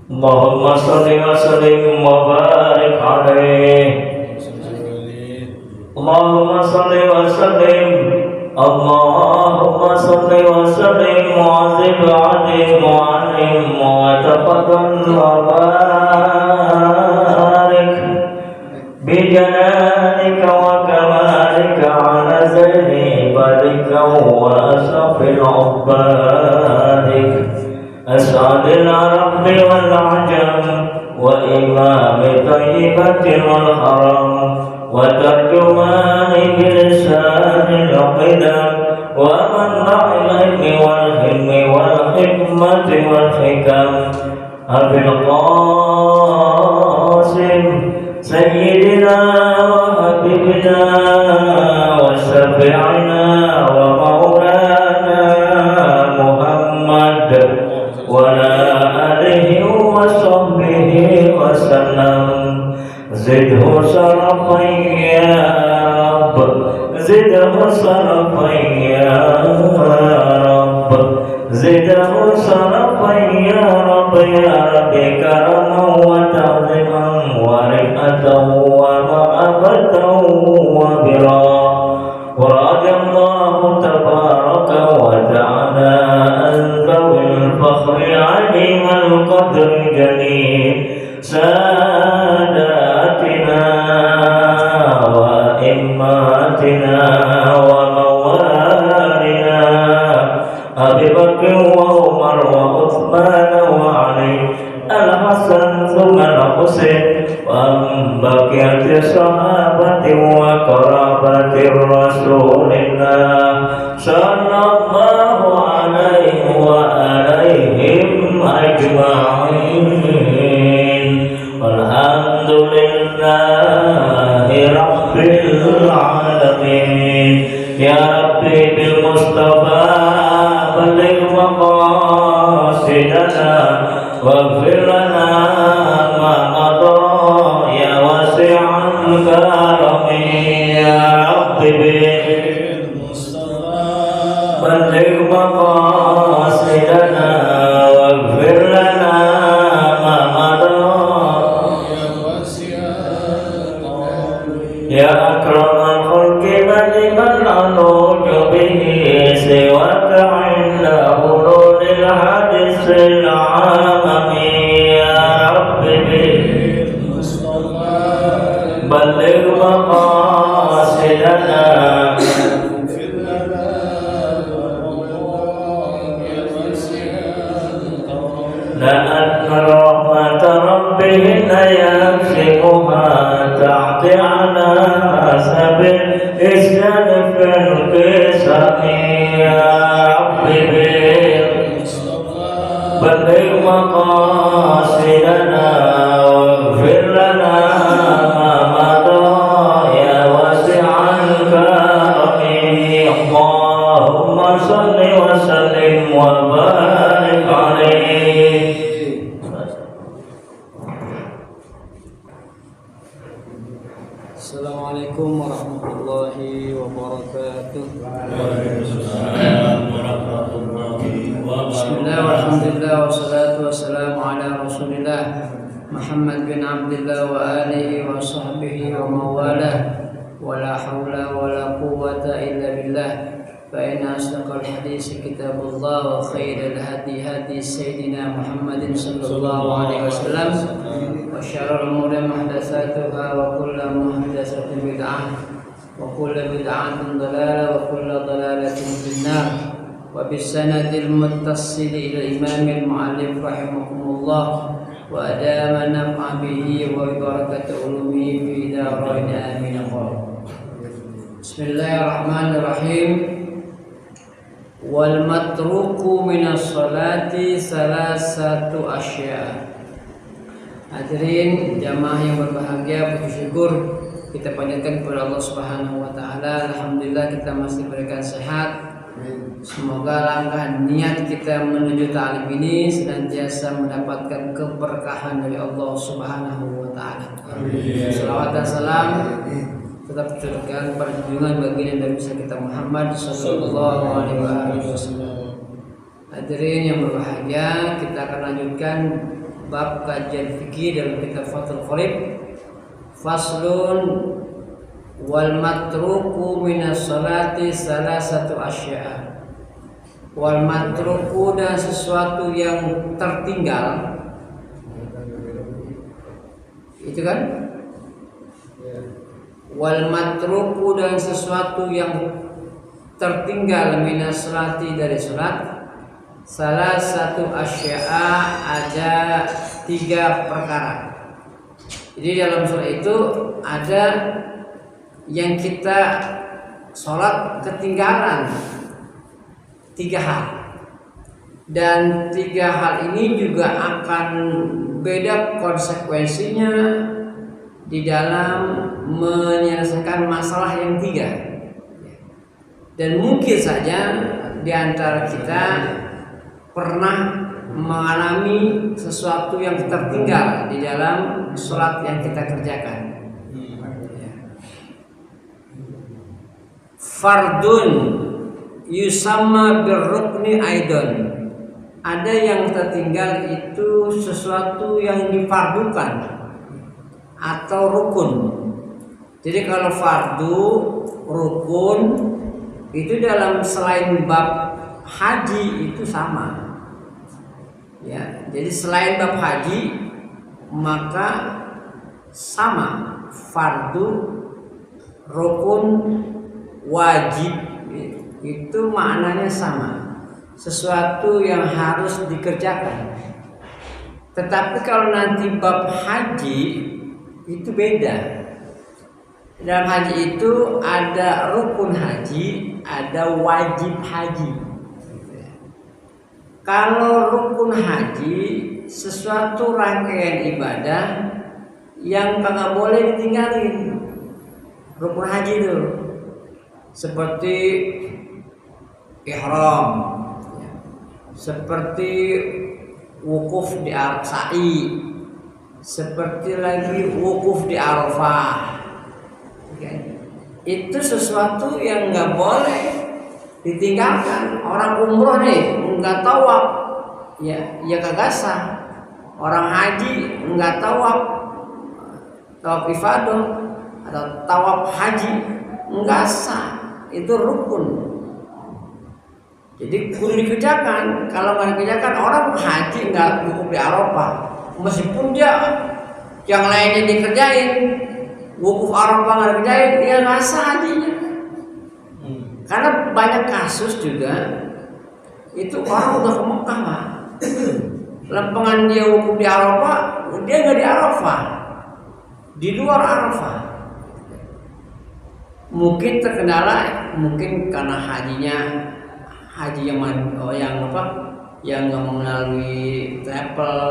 اللهم صل وسلم وبارك عليه. اللهم صل وسلم اللهم صل وسلم وزد عليم وعلم وتفضل وبارك بجلالك وكمالك على زين عبادك وأشرف عبادك أسعد العرب والعجم وإمام طيبة والحرم وترجمان بلسان القدم ومنبع العلم والحلم والحكمة والحكم أبي القاسم سيدنا وحبيبنا وشفيعنا ومولانا محمد وعلى آله وصحبه وسلم. زده شرفا يا رب زده شرفا يا رب زده شرفا يا رب يا رب كرما وتعظيما ورفعة ومحبة وبرا. ورضي الله تبارك وتعالى عن ذوي الفخر عليم القدر جليل ساداتنا وإماتنا وموالنا أبي بكر وعمر وعثمان وعلي الحسن ثم الحسين وعن بقية الصحابة وقرابة رسول الله صلى الله عليه وعليهم أجمعين. والحمد لله رب العالمين. يا ربي بالمصطفى بلغ مقاصدنا واغفر لنا ما مضى يا واسع الكرم. يا ربي بالمصطفى بلغ مقاصدنا واغفر لنا ما مضى يا أكرم الخلق من أنوج به سواك عند حلول الحدث العامم. يا رب بالمصطفى بلغ مقاصدنا لأن رحمة ربهن يمسكها تحت على حسب الإسلام في القسم. يا رب بالمصطفى بلغ مقاصدنا واغفر لنا ما مضى يا واسع الكرم. اللهم صل وسلم وبارك عليه. Assalamualaikum warahmatullahi wabarakatuh. Waalaikumsalam warahmatullahi wabarakatuh. Bismillah walhamdulillah wassalatu wassalamu ala rasulillah Muhammad bin Abdullah wa alihi wa sahbihi wa mawalah wa la hawla wa la quwwata illa billah. Fa inna asdaqal hadisi kitabullah wa khairal hadi hadi sayyidina Muhammadin sallallahu alaihi wasallam wa syarrul umuri muhdatsatuha wa kullu muhdatsatin bid'ah wa kullu bid'atin dhalalah wa kullu dhalalatin finnar. Wa bisanadil muttassil ila imamil muallif rahimahumullah wa adama naf'a bihi wa barakatuh ulumihi fi darain amin. Bismillahirrahmanirrahim. Wal matruku minas salati salasatu asya. Hadirin jamaah yang berbahagia, puji syukur kita panjatkan kepada Allah Subhanahu wa taala. Alhamdulillah kita masih diberikan sehat. Semoga langkah niat kita menuju ta'lim ini senantiasa mendapatkan keberkahan dari Allah Subhanahu wa taala. Amin. Salawat dan salam tetap tercurahkan pada junjungan baginda Nabi kita Muhammad sallallahu alaihi wasallam. Hadirin yang berbahagia, kita akan lanjutkan bab kajian fikih dalam kitab Fathul Qorib. Faslun wal matruku minas salati salasatu asya'a. Wal matruku, dan sesuatu yang tertinggal, itu kan? Wal matruku, dan sesuatu yang tertinggal minas salati, dari salat, salah satu asya'a, ada 3 perkara. Jadi dalam salat itu ada yang kita salat ketinggalan 3 hal, dan 3 hal ini juga akan beda konsekuensinya di dalam menyelesaikan masalah yang 3. Dan mungkin saja di antara kita pernah mengalami sesuatu yang tertinggal di dalam sholat yang kita kerjakan. Fardun yusamma birrukni aidon. Ada yang tertinggal itu sesuatu yang difardukan atau rukun. Jadi kalau fardu, rukun itu dalam selain bab haji itu sama. Ya, jadi selain bab haji maka sama, fardu, rukun, wajib itu maknanya sama, sesuatu yang harus dikerjakan. Tetapi kalau nanti bab haji itu beda. Dalam haji itu ada rukun haji, ada wajib haji. Kalau rukun haji sesuatu rangkaian ibadah yang kagak boleh ditinggalin. Rukun haji itu seperti ihram, seperti wukuf di sa'i, seperti lagi wukuf di Arafah. Itu sesuatu yang nggak boleh ditinggalkan. Orang umroh nih nggak tawaf, ya kagak sah. Orang haji nggak tawaf ifadah atau tawaf haji nggak sah. Itu rukun. Jadi kudu dikerjakan. Kalau nggak dikerjakan, orang haji nggak wukuf di Arafah, meskipun dia yang lainnya dikerjain, wukuf Arafah nggak dikerjain, dia nggak sah hajinya. Karena banyak kasus juga itu orang udah ke Mekah mah, lempengan dia wukuf di Arafah, dia nggak di Arafah, di luar Arafah. Mungkin terkendala, mungkin karena haji yang nggak melalui travel,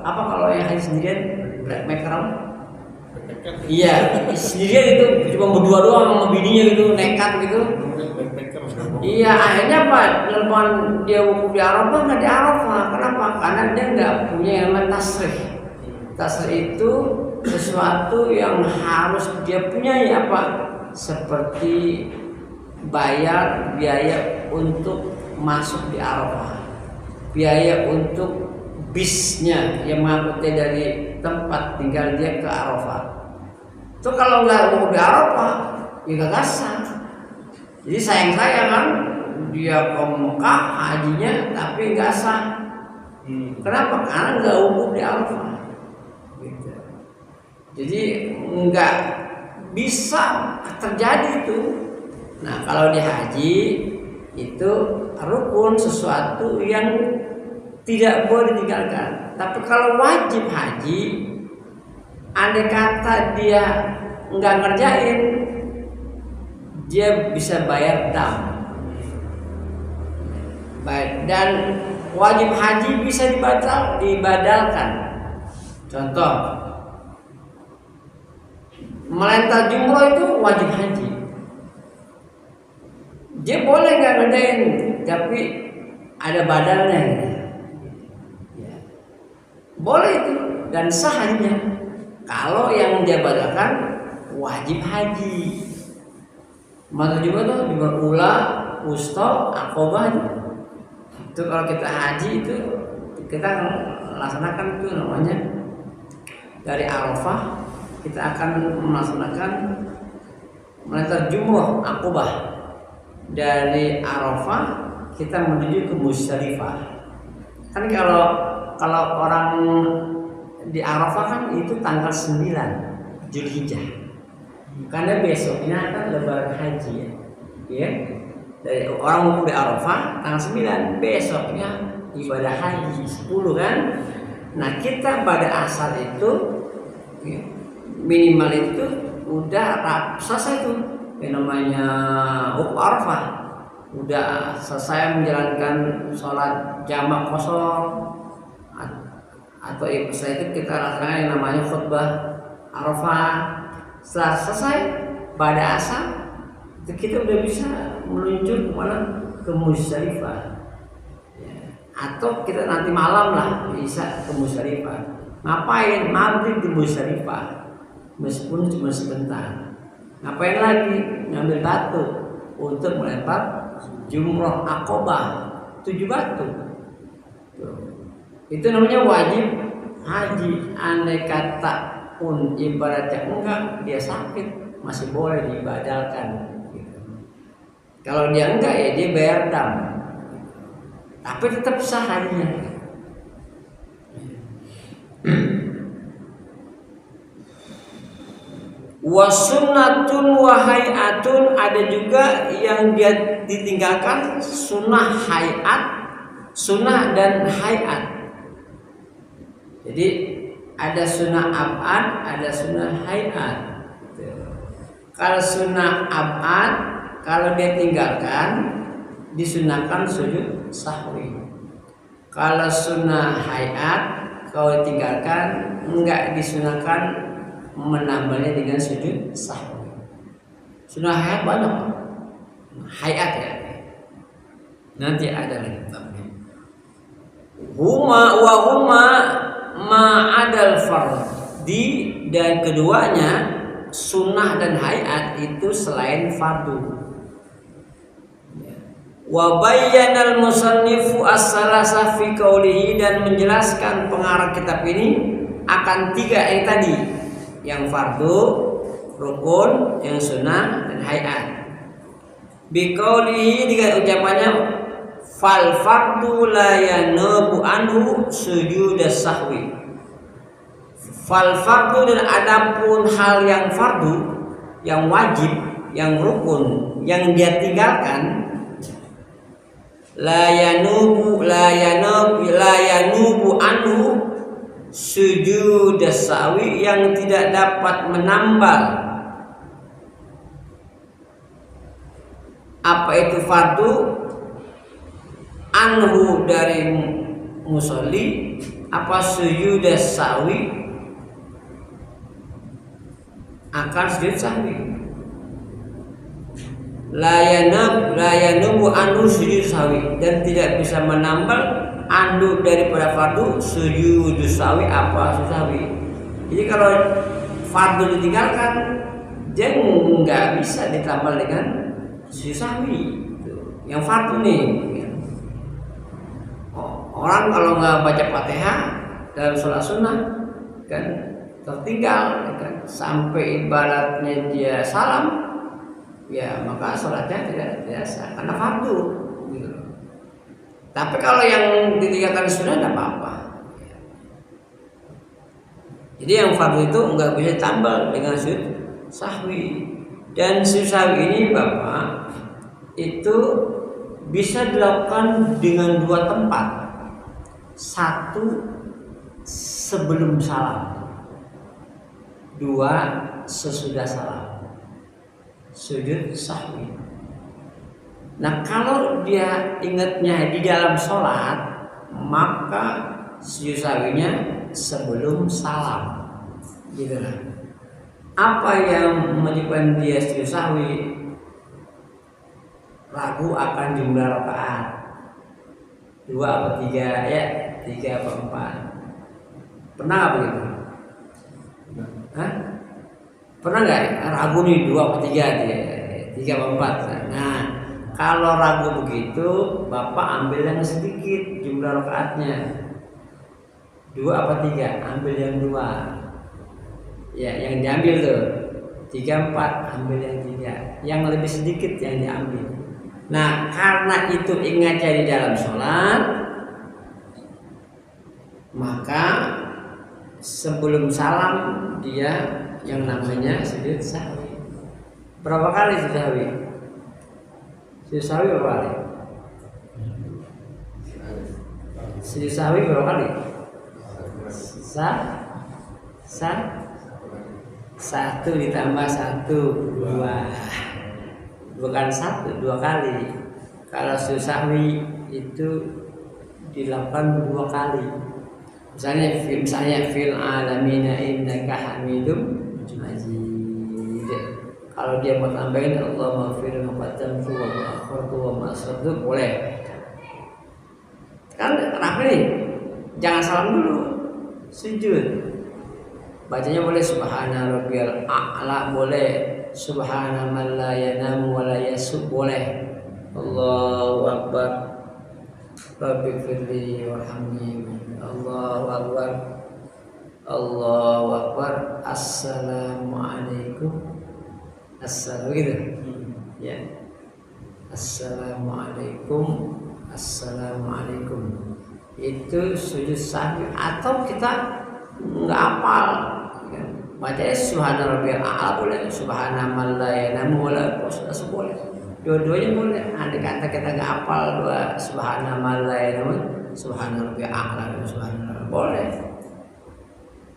apa kalau yang haji sendirian, backpacker apa? Iya, sendirian itu cuma berdua doang sama bininya gitu, nekat gitu. Iya, akhirnya apa? Lempan dia wukuf di Arafah nggak di Arafah. Kenapa? Karena dia nggak punya yang namanya tasrih. Tasrih itu sesuatu yang harus dia punya, ya apa? Seperti bayar biaya untuk masuk di Arafah, biaya untuk bisnya yang mengangkutnya dari tempat tinggal dia ke Arafah. Itu kalau nggak mau di Arafah, ya nggak sah. Jadi sayang kan dia ke Mekah hajinya tapi nggak sah. Kenapa? Karena nggak wukuf di Arafah. Gitu. Jadi nggak bisa terjadi itu. Nah kalau di haji itu rukun, sesuatu yang tidak boleh ditinggalkan. Tapi kalau wajib haji, andai kata dia nggak ngerjain, dia bisa bayar dam. Dan wajib haji bisa dibadalkan. Contoh, melempar jumroh itu wajib haji. Dia boleh nggak ngerjain, tapi ada badalnya. Ya. Boleh itu dan sah hajinya. Kalau yang dia badalkan wajib haji. Maka juga tuh di ula, usta, akobah. Itu kalau kita haji itu kita laksanakan itu namanya dari Arafah kita akan melaksanakan melempar jumroh akobah. Dari Arafah kita menuju ke Musdalifah. Kan kalau orang di Arafah kan itu tanggal 9 Zulhijjah. Karena besoknya kan lebaran haji ya. Ya. Dari orang mau di Arafah tanggal 9, besoknya ibadah haji 10 kan. Nah, kita pada asal itu ya, minimal itu udah selesai tuh yang namanya Arafah. Udah selesai menjalankan sholat jamak qashar atau setelah itu kita laksanakan yang namanya khutbah Arafah. Setelah selesai pada asar kita udah bisa meluncur kemana? Ke Musdalifah ya. Atau kita nanti malam lah bisa ke Musdalifah. Ngapain? Maghrib di Musdalifah meskipun cuma sebentar. Ngapain lagi? Ngambil batu untuk melempar jumroh akobah 7 batu. Itu namanya wajib haji. Andai kata pun ibaratnya enggak, dia sakit masih boleh diibadalkan. Kalau dia enggak ya dia bayar dam, tapi tetap sah hajinya. Wasunnatun wahayatun, ada juga yang dia ditinggalkan sunnah hayat, sunnah dan hayat. Jadi ada sunnah abad, ada sunnah hayat. Kalau sunnah abad, kalau dia tinggalkan disunahkan sujud sahwi. Kalau sunnah hayat, kalau tinggalkan enggak disunahkan menambahnya dengan sujud sahwi. Sunnah hayat banyak, hayat ya. Nanti ada lagi kitabnya. Huma wa huma ma'adal fardi, dan keduanya sunnah dan hayat itu selain fardu. Wa bayyanal musannifu as-salasa fi qaulihi, dan menjelaskan pengarang kitab ini akan 3 yang tadi, yang fardu, rukun, yang sunnah dan hayat. Bi qaulihi, dengan ucapannya fal fardu la yanubu anhu sujud sahwi. Fal fardu, dan adapun hal yang fardu, yang wajib, yang rukun, yang dia tinggalkan, la yanubu anhu sujud sahwi, yang tidak dapat menambal apa itu fardu, anhu dari musolli, apa sujud sahwi, akan sujud sahwi. La yanubu anhu sujud sahwi, dan tidak bisa menambal andu daripada fardu sujud sahwi, apa sujud sahwi. Jadi kalau fardu ditinggalkan, dia nggak bisa ditambal dengan sujud sahwi. Yang fardu nih, orang kalau nggak baca Fatihah dalam sholat sunnah kan tertinggal kan, sampai ibaratnya dia salam, ya maka sholatnya tidak sah karena fardu gitu. Tapi kalau yang ditinggalkan sunnah tidak apa-apa. Jadi yang fardu itu nggak bisa tambal dengan sujud sahwi. Dan sujud sahwi ini Bapak itu bisa dilakukan dengan 2 tempat. 1 sebelum salam, 2 sesudah salam, sujud sahwi. Nah, kalau dia ingatnya di dalam sholat, maka sujud sahwinya sebelum salam, gitu lah. Apa yang menyebabkan dia sujud sahwi? Ragu akan jumlah rakaat, 2 atau 3 ya, 3 atau 4. Pernah nggak begitu? Hah? Pernah nggak ragu nih 2 atau 3 dia, 3 atau 4? Nah, kalau ragu begitu, Bapak ambil yang sedikit jumlah rakaatnya. 2 apa 3? Ambil yang 2. Ya, yang diambil tuh 3, 4, ambil yang 3. Yang lebih sedikit yang diambil. Nah, karena itu ingatnya di dalam sholat, maka sebelum salam dia yang namanya sujud sahwi. Berapa kali sujud sahwi? Sujud sahwi berapa kali? Sujud sahwi berapa kali? Satu ditambah 1, 2. Bukan 1, 2 kali. Kalau sujud sahwi itu dilakukan 2 kali. Misalnya fil alamina innaka hamidum majid. Kalau dia mau tambahin Allah maghfir ma qaddamtu wa ma akhartu wa ma asrartu, boleh. Kan kenapa nih? Jangan salam dulu. Sujud. Bacanya boleh subhana rabbiyal a'la, boleh subhana man la yanamu wa la yasub, boleh. Allahu akbar. Rabbi firli warhamni. Allahu akbar. Allahu akbar. Assalamualaikum. Begitu. Ya. Assalamualaikum. Assalamualaikum. Itu sujud sahwi. Atau kita nggak hafal, bacanya subhana rabbiyal a'la boleh, subhana man la yanamu wa la yasub boleh. Dua-duanya boleh. Andai kata kita nggak hafal 2 subhana man la yanamu, subhana rabbiyal a'la, subhana boleh.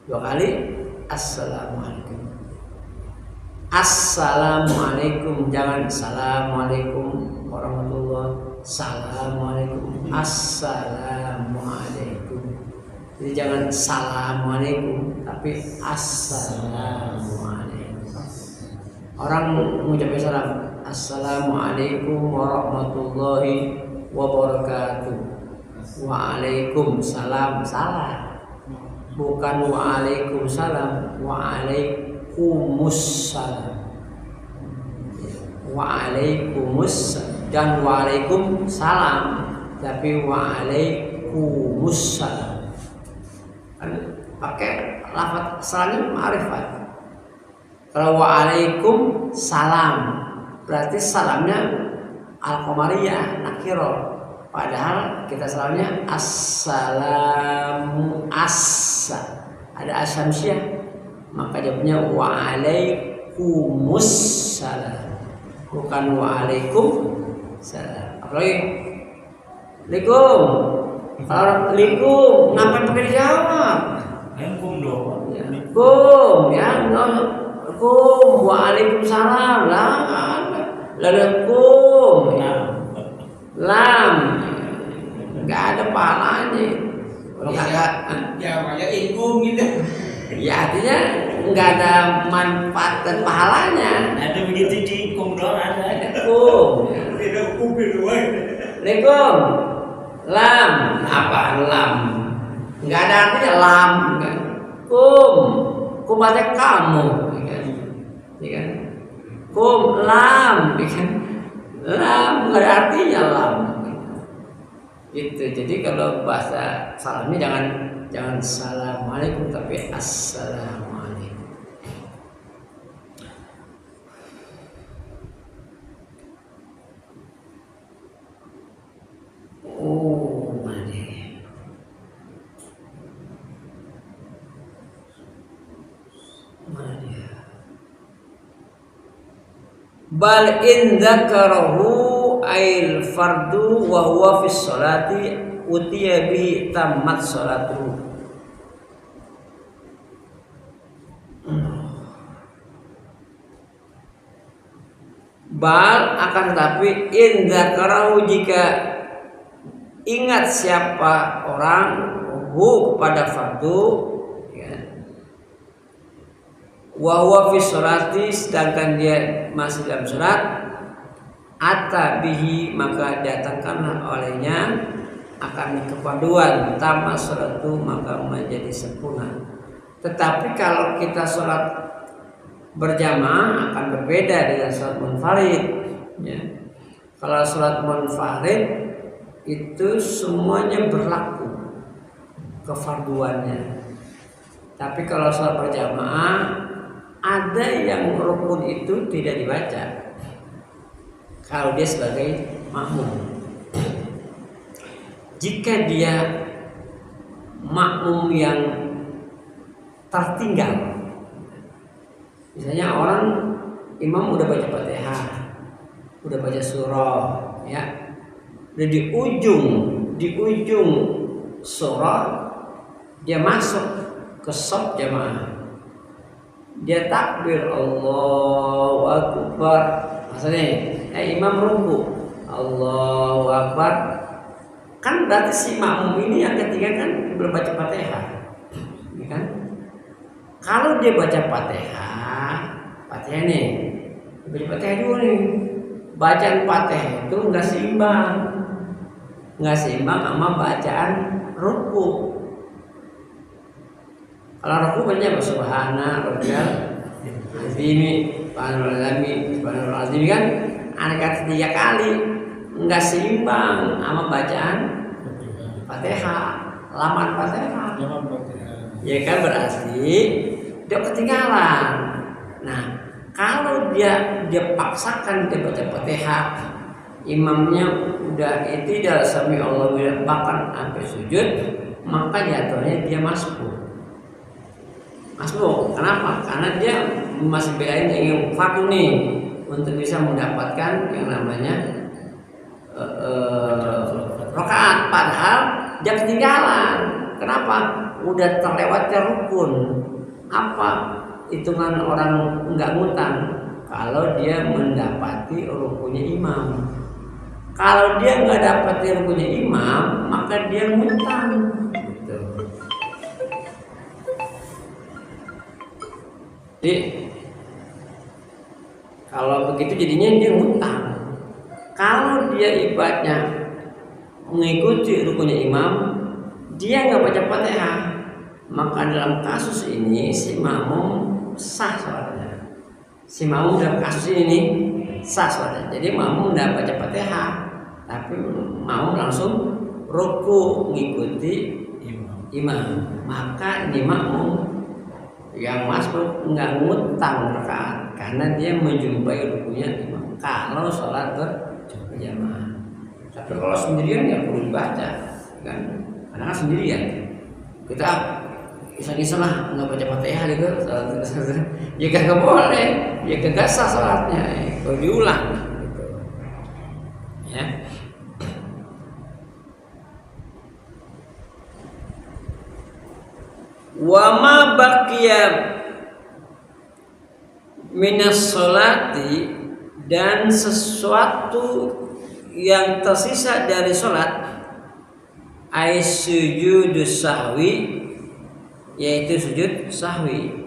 2 kali assalamualaikum. Assalamualaikum, jangan assalamualaikum warahmatullah. Assalamualaikum, assalamualaikum. Jadi jangan assalamualaikum, tapi assalamualaikum. Orang mengucapkan salam, assalamualaikum warahmatullahi wabarakatuh. Waalaikumsalam, salah. Bukan waalaikumsalam, waalaikumsalam. Waalaikumsalam dan waalaikumsalam, tapi waalaikumsalam. Kan pakai lafaz salamnya ma'rifat. Kalau waalaikumsalam berarti salamnya al-qamariyah nakirah. Padahal kita salamnya assalamu assa, ada asyamsiyah, maka jawabnya waalaikumsalam, bukan waalaikumsalam. Apalagi Assalamualaikum. Kalau Assalamualaikum ngapain pakai dijawab? Assalamualaikum dong. Assalamualaikum ya, Assalamualaikum, waalaikumsalam lah. Assalamualaikum. Lam nggak ada pahalanya. Kalau kagak ya makanya ilmu gitu. Ya artinya nggak ada manfaat dan pahalanya. Ada begitu di kum doang ada. Kum. Tidak kupil doang. Assalamualaikum. Lam apa lam? Nggak ada artinya lam. Kum artinya kamu. Ya kan? Kum lam. Lam nggak ada artinya lam. Gitu. Jadi kalau bahasa salamnya jangan assalamualaikum, tapi assalamualaikum. Oh, mana? Bal in dzakarahu ail fardu wa huwa fi sholati utiya bi tammat sholatuhu. Bal akan tetapi in dzakarahu, jika ingat siapa orang hu kepada fardu, wa huwa fi sholati, sedangkan dia masih dalam sholat, atabihi, maka datangkanlah olehnya akan kepaduan tamma sholatu, maka menjadi sempurna. Tetapi kalau kita sholat berjamaah akan berbeda dengan sholat munfarid, ya. Kalau sholat munfarid itu semuanya berlaku. kefarduannya. Tapi kalau sholat berjamaah ada yang rukun itu tidak dibaca kalau dia sebagai makmum. Jika dia makmum yang tertinggal, misalnya orang imam udah baca Fatihah, udah baca surah, ya, udah di ujung surah dia masuk ke shaf jamaah, dia takbir Allahu Akbar, maksudnya imam ruku Allahu Akbar, kan berarti si makmum ini yang ketiga kan belum baca Fatihah, ya kan? Kalau dia baca Fatihah nih, baca Fatihah dulu nih, bacaan Fatihah itu nggak seimbang sama bacaan ruku. Kalau ruku banyak subhana rabbiyal azim kan ada 3 kali, nggak seimbang sama bacaan Fatihah, laman Fatihah. Ya kan, berarti dia ketinggalan. Nah, kalau dia paksakan dia baca Fatihah, imamnya udah tidak sami Allah bahkan sampai sujud, maka jatuhnya dia masuk. Kenapa? Karena dia masih bedain yang fardu nih untuk bisa mendapatkan yang namanya rakaat, padahal dia ketinggalan. Kenapa? Udah terlewatnya rukun. Apa hitungan orang nggak ngutang? Kalau dia mendapati rukunnya imam. Kalau dia nggak dapati rukunnya imam, maka dia ngutang. Gitu. Jadi kalau begitu jadinya dia ngutang. Kalau dia ibaratnya mengikuti rukunnya imam, dia nggak baca Fatihah, maka dalam kasus ini si makmum sah sholatnya. Si makmum dalam kasus ini sah sholatnya. Jadi makmum nggak baca Fatihah, tapi makmum langsung ruku mengikuti imam. Maka ini makmum yang masuk nggak ngutang rakaat karena dia menjumpai rukunya imam. Kalau sholat berjamaah. Tapi kalau sendirian ya perlu dibaca, kan? Karena sendirian kita iseng-iseng lah nggak baca Fatihah gitu, ya kagak boleh, ya kagak sah sholatnya, kalau diulang gitu. Ya. Wa ma baqiya minas sholati, dan sesuatu yang tersisa dari sholat, ai sujudus sahwi, yaitu sujud sahwi.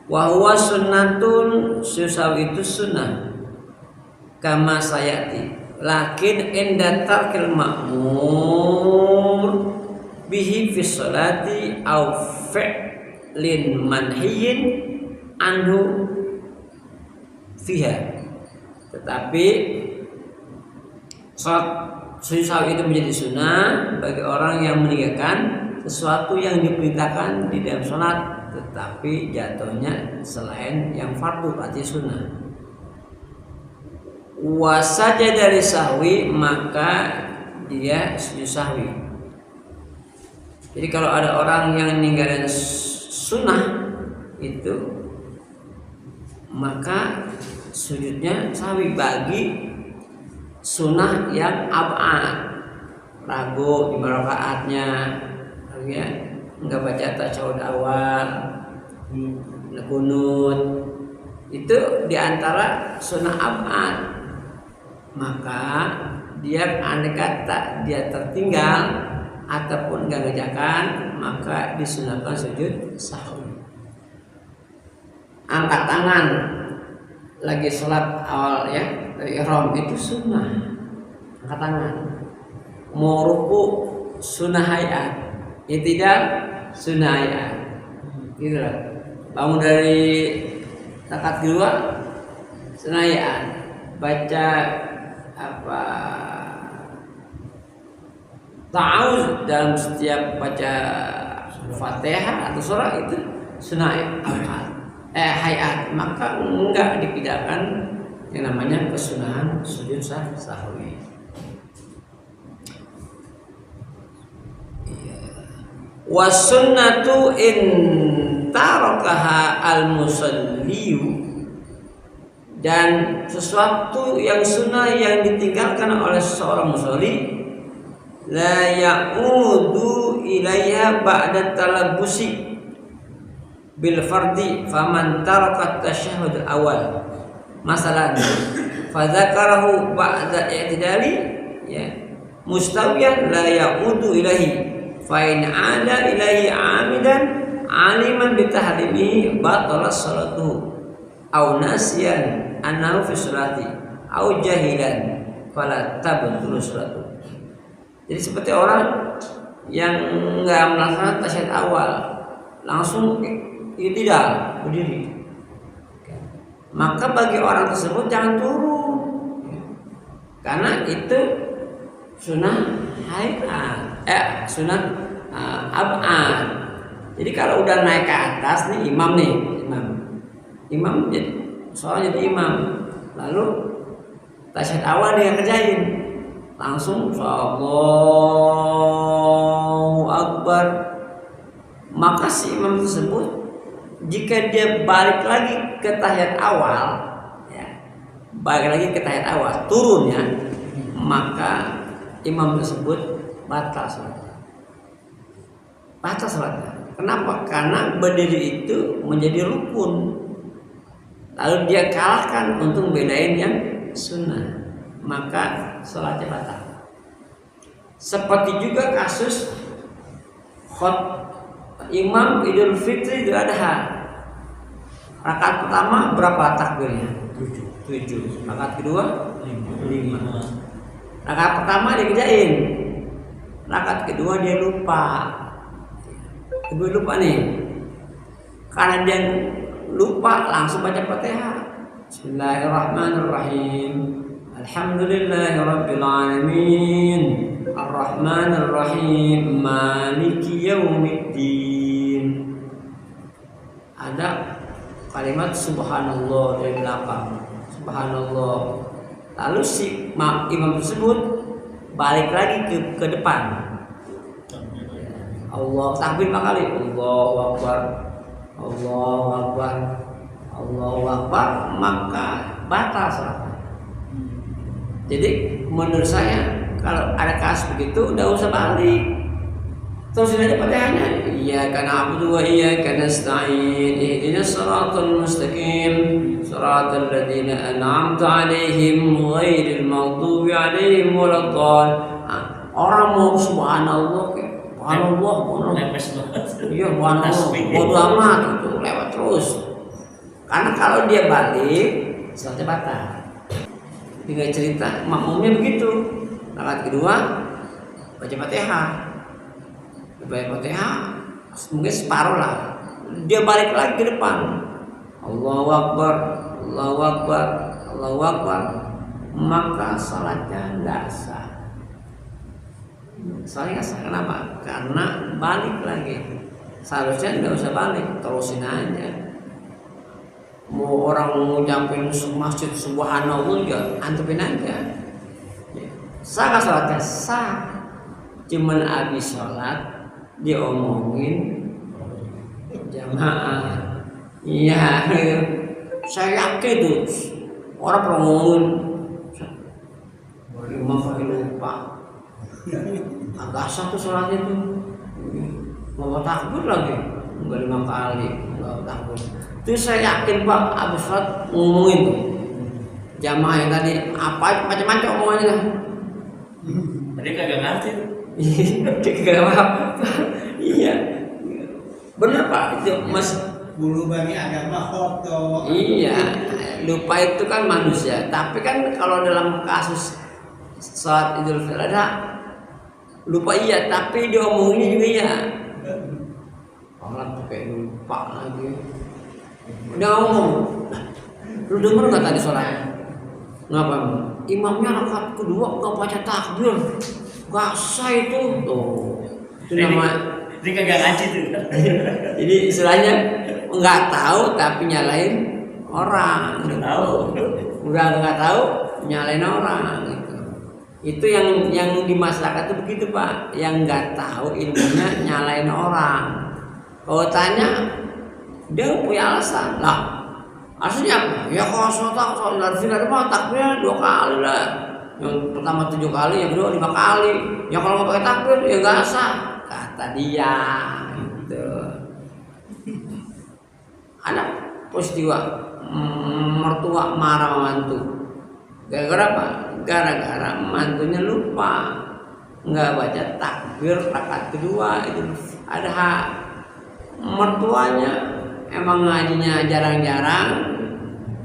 Wa huwa sunnatun, sahwi itu sunnah, kama sayati. Lakin inda tarkil ma'mur bihi fi sholati au fi'lin manhiyin anhu fiha. Tetapi sholat sujud sahwi itu menjadi sunnah bagi orang yang meninggalkan sesuatu yang diperintahkan di dalam sholat, tetapi jatuhnya selain yang fardu, berarti sunnah. Wasaja dari sahwi, maka dia sujud sahwi. Jadi kalau ada orang yang meninggalkan sunnah itu, maka sujudnya sahwi bagi sunnah yang ab'ad, ragu di rakaatnya, ya, nggak baca tasyahud awal, kunut, itu diantara sunnah ab'ad. Maka dia andai kata dia tertinggal ataupun nggak ngerjakan, maka disunahkan sujud sahwi. Angkat tangan lagi sholat awal, ya, ihram itu sunnah, angkat tangan. Mau ruku sunnah hayat, tidak sunnah hayat, gitu lah. Bangun dari rakaat kedua sunnah hayat, baca apa ta'awuz dalam setiap baca Fatihah atau surah itu sunnah hayat, maka enggak dipindahkan yang namanya kesunahan sujud sahwi. Wasunnatu in tarakaha al-musalliyu, dan sesuatu yang sunnah yang ditinggalkan oleh seorang musalli la ya'udu ilaiha ba'da talabbusi bil fardi faman taraka tasyahhud awal masalan fadzakarahu ba'da i'tidali ya mustawiyan la ya'udu ilaihi fa in 'ada ilaihi 'amidan 'aliman bi tahrimihi batala salatuhu aw nasiyan annahu fi sholati aw jahilan fala tabtulu sholatuhu. Jadi seperti orang yang enggak melaksanakan tasyahud awal langsung tidak berdiri, maka bagi orang tersebut jangan turun, karena itu sunnah hayat, sunnah ab'ad. Jadi kalau udah naik ke atas nih imam jadi soalnya jadi imam, lalu tasyahud awal dia kerjain langsung Allahu Akbar, maka si imam tersebut jika dia balik lagi ke tahiyat awal turunnya, maka imam tersebut batal salatnya. Kenapa? Karena berdiri itu menjadi rukun, lalu dia kalahkan untuk bedain yang sunnah, maka salatnya batal. Seperti juga kasus Imam Idul Fitri Idul Adha, rakaat pertama berapa takbirnya? 7. Rakaat kedua 5. Rakaat pertama dia kerjain, rakaat kedua dia lupa nih, karena dia lupa langsung baca Fatihah. Bismillahirrahmanirrahim. Alhamdulillahirabbil alamin. Arrahmanirrahim. Maliki yaumiddin. Ada kalimat subhanallah dari belakang. Subhanallah. Lalu si imam tersebut balik lagi ke depan. Allah takbir 4 kali. Allahu Akbar. Allahu Akbar. Allahu Akbar, maka batal salat. Jadi menurut saya kalau ada kasus begitu udah usah balik, terusin aja Fatihahnya. Iyyaka na'budu wa iyyaka nasta'in. Ihdinas siratal mustaqim. Siratal ladzina an'amta 'alaihim ghairil maghdubi 'alaihim waladdallin. Orang mau subhanallah iya bodo amat itu lewat terus, karena kalau dia balik salatnya batal. Tinggal cerita makmumnya begitu, rakaat kedua baca Fatihah mungkin separuh lah, dia balik lagi ke depan, Allahu Akbar, Allahu Akbar, Allahu Akbar, maka salatnya tidak sah. Soalnya kenapa? Karena balik lagi. Seharusnya nggak usah balik, terusin aja. Mau orang ngucapin masjid subhanallah ya antepin aja. Sah nggak sholatnya? Sah. Cuman habis sholat dia omongin jamaah. Iya, saya yakin tuh orang pernah ngomongin imam pakai lupa. Agak satu sholatnya tuh mau takbir lagi enggak 5 kali enggak takbir. Itu saya yakin Pak abis sholat ngomongin tuh jamaah yang tadi apa macam-macam omongannya kan. Tadi kagak ngerti. Dia kagak paham. Iya benar Pak, itu Mas Bulu bagi agama foto. Iya, lupa itu kan manusia. Tapi kan kalau dalam kasus sholat Idul Fitri ada lupa iya, tapi diomonginnya juga iya. Orang pakai lupa lagi. Udah ngomong, lu denger nggak tadi sholat? Ngapa? Imamnya rakaat kedua nggak baca takbir, nggak sah itu. Tuh, itu nama Jadi kagak ngaji tuh. Jadi istilahnya nggak tahu tapi nyalain orang. Gitu. Tahu. Udah nggak tahu nyalain orang gitu. Itu yang di masyarakat itu begitu Pak. Yang nggak tahu ilmunya nyalain orang. Kalau tanya dia punya alasan lah. Aslinya apa? Ya kalau sholat dari mah takbirnya 2 kali lah. Yang pertama 7 kali, yang kedua 5 kali. Ya kalau nggak pakai takbir ya nggak sah. Kata dia gitu. Ada peristiwa mertua marah sama mantu. Gara-gara apa? Gara-gara mantunya lupa nggak baca takbir rakaat kedua itu. Ada hak mertuanya emang ngajinya jarang-jarang,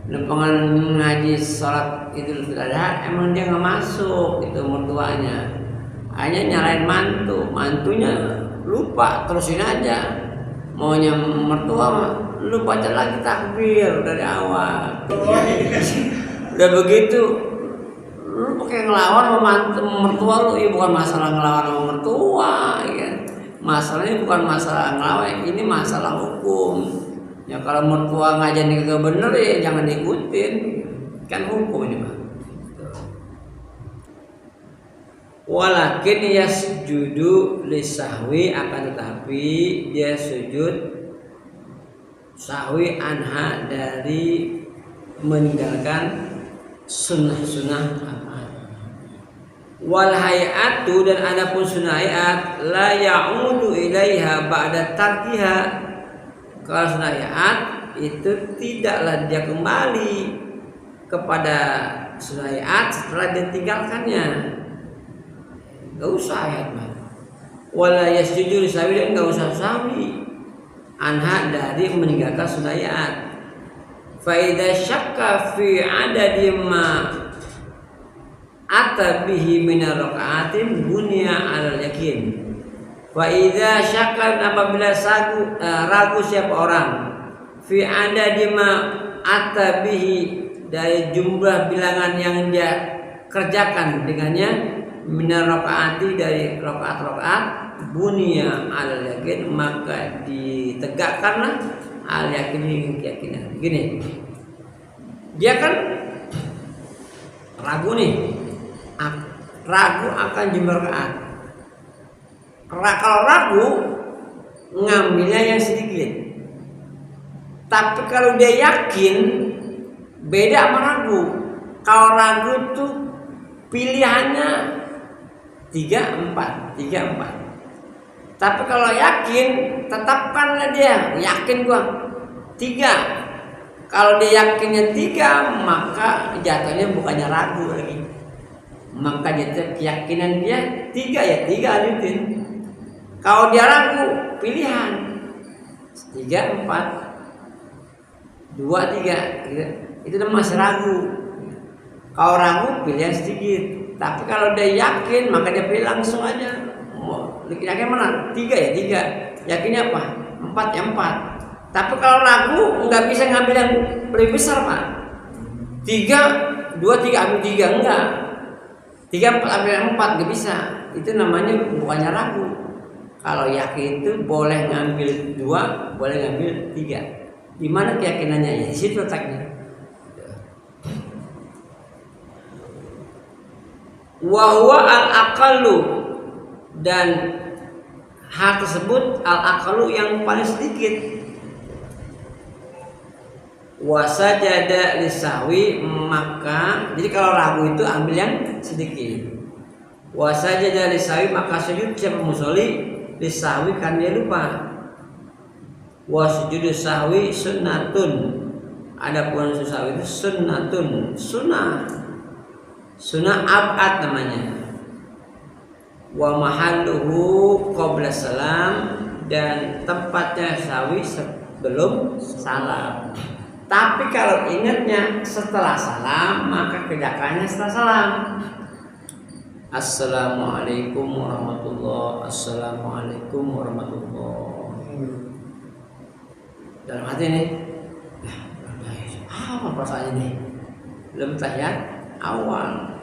lepangan ngaji sholat Idul Fitri emang dia nggak masuk itu mertuanya. Hanya nyalain mantunya lupa terusin aja. Maunya mertua lu baca lagi takbir dari awal. Udah begitu lu pakai ngelawan sama mertua lu, ya bukan masalah ngelawan sama mertua ya. Masalahnya bukan masalah ngelawan, ini masalah hukum. Ya kalau mertua ngajarin kagak bener ya jangan diikutin. Kan hukum ini Pak. Walakin yasjudu lisahwi, akan tetapi dia sujud sahwi anha dari meninggalkan sunnah-sunnah apa. Wal hayatu, dan adapun sunnah hayat la ya'udu ilaiha ba'da tarkiha. Kalau sunnah hayat itu tidaklah dia kembali kepada sunnah hayat setelah dia tinggalkannya. Gak usah ayat mah. Wala yasjudu lisawi, dan gak usah sawi anha dari meninggalkan sunnah ayat. Fa idza syakka fi adadi ma atabihi min raka'atin bunya 'alal yakin. Fa idza syakka, apabila ragu siapa orang fi adadi ma atabihi, dari jumlah bilangan yang dia kerjakan dengannya, minar rakaati, dari rakaat bunia al yakin, maka ditegakkanlah al yakin, keyakinan. Gini, dia kan ragu nih, ragu akan jumlah rakaat. Kalau ragu ngambilnya yang sedikit, tapi kalau dia yakin beda sama ragu. Kalau ragu itu pilihannya 3, 4. Tapi kalau yakin, tetapkanlah dia. Yakin gua 3. Kalau dia yakinnya 3, maka jatuhnya bukannya ragu lagi. Maka jatuh keyakinan dia 3, ya 3 alutin. Kalau dia ragu, pilihan 3, 4, 2, 3. Itu masih ragu. Kalau ragu, pilihan sedikit. Tapi kalau dia yakin, maka dia pilih langsung aja. Yakin mana? 3 ya 3. Yakinnya apa? 4 ya 4. Tapi kalau ragu, nggak bisa ngambil yang lebih besar Pak. 3, 2, 3 ambil 3, enggak. 3, 4 ambil yang 4, nggak bisa. Itu namanya bukannya ragu. Kalau yakin itu boleh ngambil 2, boleh ngambil 3. Di mana keyakinannya? Ya di situ letaknya. Wahwa al-aqallu, dan hal tersebut al-aqallu yang paling sedikit. Wasajada lisahwi, maka jadi kalau ragu itu ambil yang sedikit. Wasajada lisahwi, maka sujud siapa musolli lisahwi kan dia lupa. Wasujudu sahwi sunnatun, adapun sahwi itu sunnatun, sunnah abad namanya. Wa mahalluhu qabla salam, dan tempatnya sahwi sebelum salam. Tapi kalau ingatnya setelah salam, maka kerjakannya setelah salam. Assalamualaikum warahmatullahi, assalamualaikum warahmatullahi. Dalam hati nih, apa perasaannya nih? Belum tahiyat awal.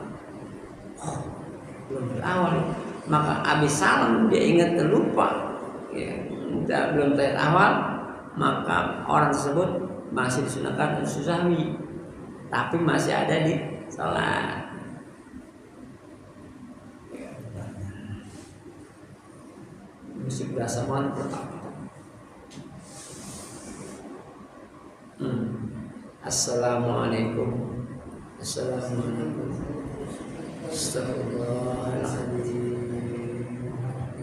Belum awal, maka abis salam dia ingat lupa belum tahiyat awal, maka orang tersebut masih disunahkan untuk sahwi, tapi masih ada di salat. Musik berasa mantap. Assalamualaikum. Assalamualaikum. Astagfirullahaladzim.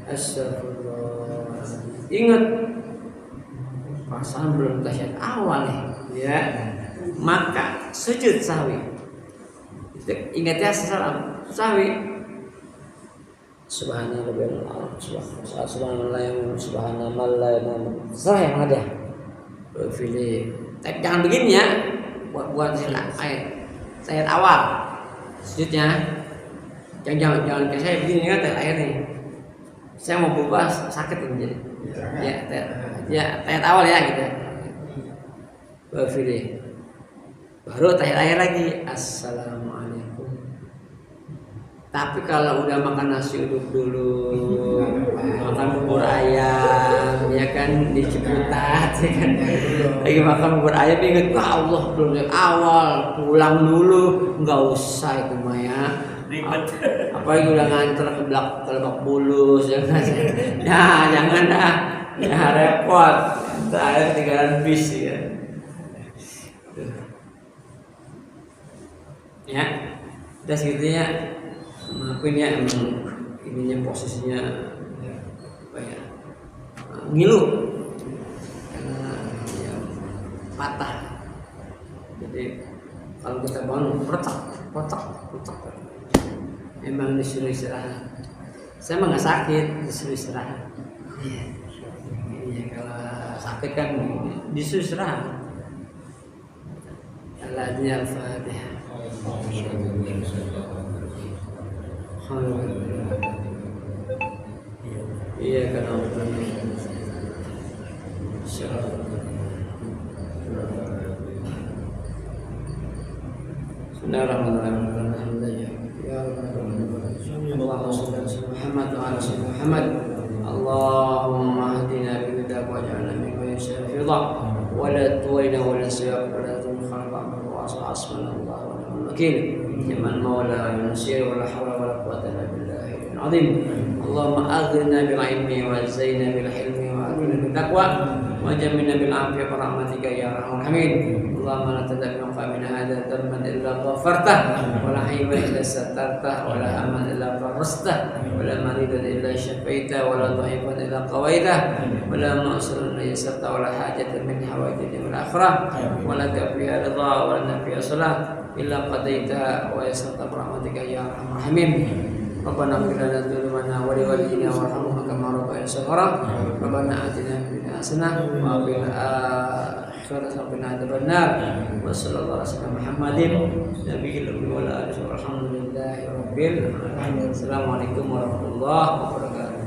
Astagfirullahaladzim. Ingat, perasaan belum tahiyat awal ya. Maka sujud sahwi. Ingat ya, sahwi. Subhanallah, serah yang ada. Pilih. Jangan begini ya. Buat tahiyat awal. Sujudnya. Jangan kayak saya begini ya, tahiyat nih. Saya mau berubah sakit ini jadi. Tahiyat awal ya gitu. Pilih. Baru tahiyat lagi. Assalamualaikum. Tapi kalau udah makan nasi uduk dulu, makan bubur ayam, ya kan di Ciputat, ya kan, lagi makan bubur ayam inget, Allah belum dari awal, pulang dulu, nggak usah itu Maya. Apalagi udah nganter ke Lebak Bulus, ya jangan dah, ya repot, saya ketinggalan bis ya. Ya, udah segitunya. Maafin ya, ininya posisinya apa ya, ngilu karena ya, patah. Jadi kalau kita bangun kotak. Emang disuruh istirahat. Saya mah nggak sakit, disuruh istirahat. Iya, kalau sakit kan disuruh istirahat. Al-Fatihah. Iya kan Bismillahirrahmanirrahim. Ya Allahumma shalli ala Muhammad wa ala ali Muhammad. Allahumma hdina bi hudaka waj'alna mimman yashfa'u wa la tuwina wa la siyaq wa la tunkhana wa asmanallahu wa ni'mal wakeel. Ni'mal mawla wa nasir wa la hawla wa la quwwata illa billahil azim. Allahumma aghna bil ilmi wa zayyina bil hilmi wa aghna bil taqwa wa jammilna bil afiyati wa rahmatika ya arhamar rahimin. Allahumma la tad'u min hadha dhanban illa ghafartah wa la hayban illa satartah wa la aman illa farastah wa la maridan illa shafaitah wa la dha'ifan illa qawaitah wa la ma'suran illa yassartah wa la hajatan min hawaijil akhirah wa la kafiya ridha wa la nafiya salat illa qadaita wa yassarta rahmatika ya arhamar rahimin. Rabbana ighfir lana dzunubana wa liwalidina warhamhum kama rabbayana shaghara. Rabbana atina fid dunya hasanah wa fil akhirati hasanah wa qina adzabannar. Wa sallallahu alaihi wasallam Muhammadin nabiyil ummi wa ala alihi walhamdulillahi rabbil alamin. Assalamualaikum warahmatullahi wabarakatuh.